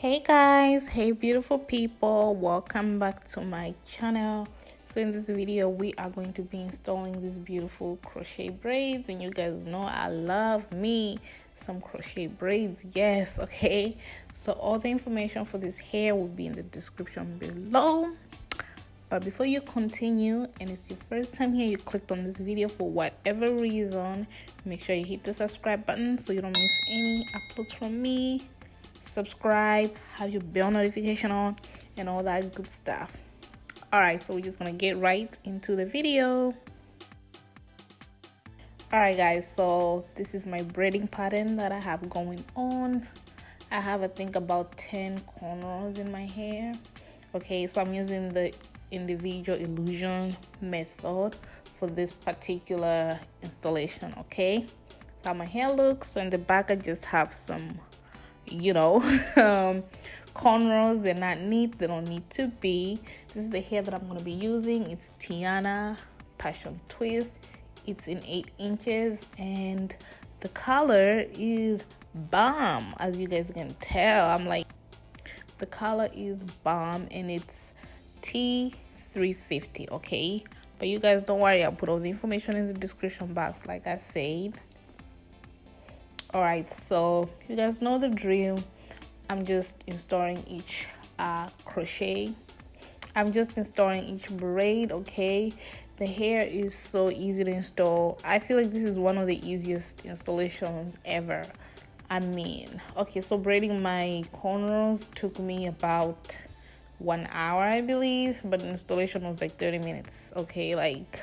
Hey guys, hey beautiful people, welcome back to my channel. So in this video we are going to be installing these beautiful crochet braids, and you guys know I love me some crochet braids. Yes, okay, so all the information for this hair will be in the description below. But before you continue, and it's your first time here, you clicked on this video for whatever reason, make sure you hit the subscribe button so you don't miss any uploads from me. Subscribe, have your bell notification on, and all that good stuff. All right, so we're just gonna get right into the video. All right guys, so this is my braiding pattern that I have going on. I have, I think, about 10 corners in my hair. Okay, so I'm using the individual illusion method for this particular installation. Okay, so how my hair looks. So in the back I just have some, you know, cornrows. They're not neat, they don't need to be. This is the hair that I'm going to be using. It's Tiana Passion Twist. It's in 8 inches, and the color is bomb. As you guys can tell, I'm like, the color is bomb, and it's T350. Okay, but you guys don't worry, I'll put all the information in the description box like I said. All right, so you guys know the drill. I'm just installing each crochet. I'm just installing each braid. Okay, the hair is so easy to install. I feel like this is one of the easiest installations ever. I mean, okay, so braiding my cornrows took me about 1 hour, I believe, but the installation was like 30 minutes. Okay, like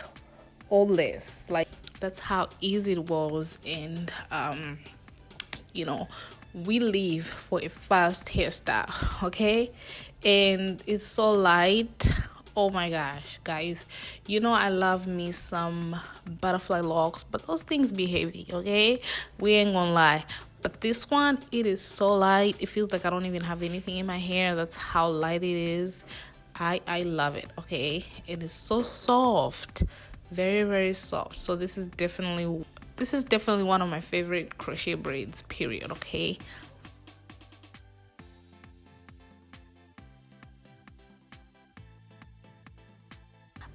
all less. Like, that's how easy it was. And you know, we live for a fast hairstyle, okay? And it's so light. Oh my gosh, guys, you know I love me some butterfly locks, but those things be heavy, okay? We ain't gonna lie. But this one, it is so light, it feels like I don't even have anything in my hair. That's how light it is. I love it. Okay, it is so soft, very, very soft. So this is definitely one of my favorite crochet braids, period. Okay,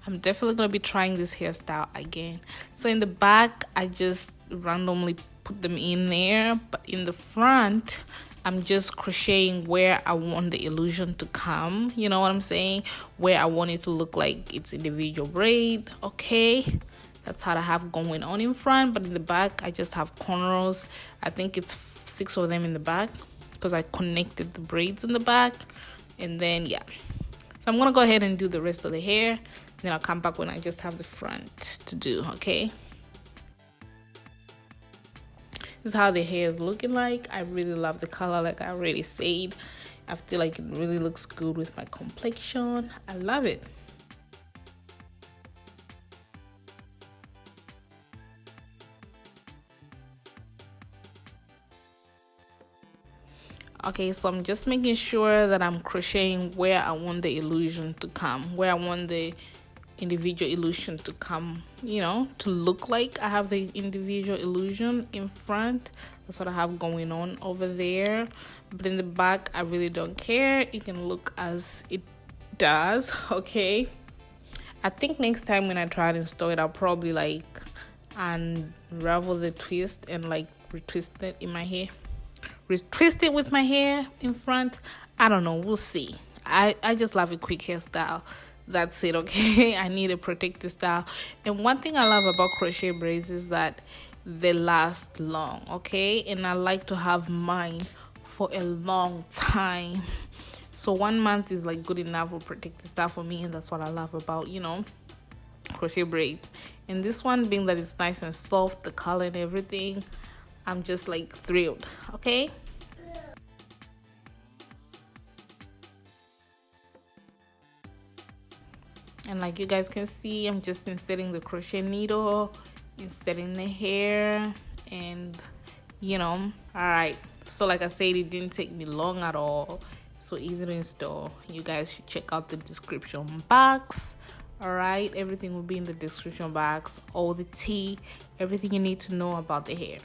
I'm definitely gonna be trying this hairstyle again. So in the back I just randomly put them in there, but in the front I'm just crocheting where I want the illusion to come. You know what I'm saying? Where I want it to look like it's individual braid. Okay, that's how I have going on in front, but in the back I just have cornrows. I think it's 6 of them in the back because I connected the braids in the back. And then yeah, so I'm gonna go ahead and do the rest of the hair, then I'll come back when I just have the front to do. Okay, this is how the hair is looking like. I really love the color, like I already said. I feel like it really looks good with my complexion. I love it. Okay, so I'm just making sure that I'm crocheting where I want the illusion to come, where I want the individual illusion to come, you know, to look like I have the individual illusion in front. That's what I have going on over there. But in the back, I really don't care. It can look as it does. Okay, I think next time when I try to install it, I'll probably like unravel the twist and like retwist it in my hair, retwist it with my hair in front. I don't know, we'll see. I just love a quick hairstyle. That's it. Okay, I need a protective style. And one thing I love about crochet braids is that they last long. Okay, and I like to have mine for a long time. So 1 month is like good enough for protective style for me, and that's what I love about, you know, crochet braids. And this one, being that it's nice and soft, the color and everything, I'm just like thrilled. Okay, and like you guys can see, I'm just inserting the crochet needle, inserting the hair, and you know. All right, so like I said, it didn't take me long at all. So easy to install. You guys should check out the description box. All right, everything will be in the description box, all the tea, everything you need to know about the hair.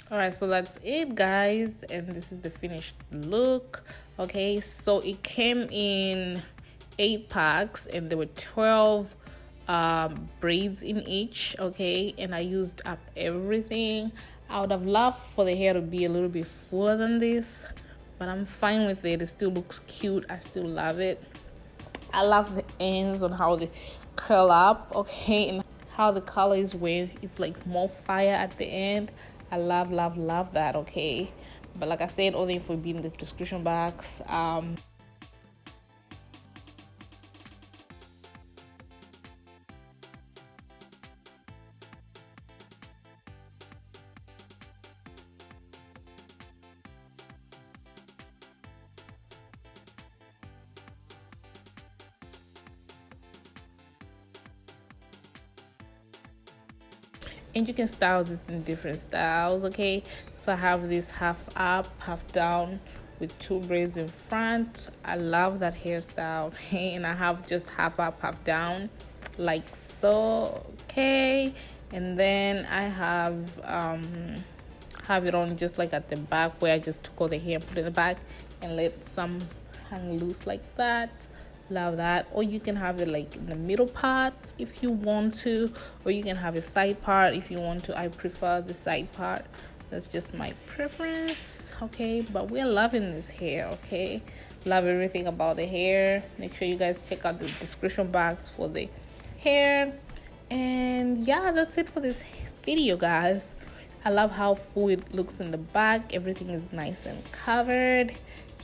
All right, so that's it, guys, and this is the finished look. Okay, so it came in 8 packs and there were 12 braids in each. Okay, and I used up everything. I would have loved for the hair to be a little bit fuller than this, but I'm fine with it. It still looks cute. I still love it. I love the ends on how they curl up, okay, and how the color is where it's like more fire at the end. I love that, okay. But like I said, all the info will be in the description box. And you can style this in different styles, okay. So I have this half up, half down with 2 braids in front. I love that hairstyle. And I have just half up, half down, like so, okay. And then I have it on just like at the back, where I just took all the hair and put it in the back and let some hang loose like that. Love that. Or you can have it like in the middle part if you want to, or you can have a side part if you want to. I prefer the side part. That's just my preference, okay. But we're loving this hair, okay. Love everything about the hair. Make sure you guys check out the description box for the hair. And yeah, that's it for this video, guys. I love how full it looks in the back. Everything is nice and covered.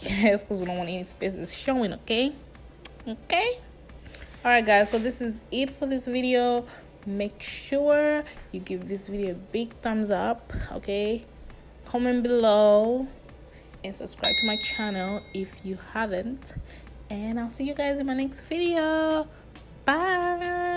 Yes, because we don't want any spaces showing, okay. Okay, all right, guys, so this is it for this video. Make sure you give this video a big thumbs up, okay. Comment below and subscribe to my channel if you haven't, and I'll see you guys in my next video. Bye.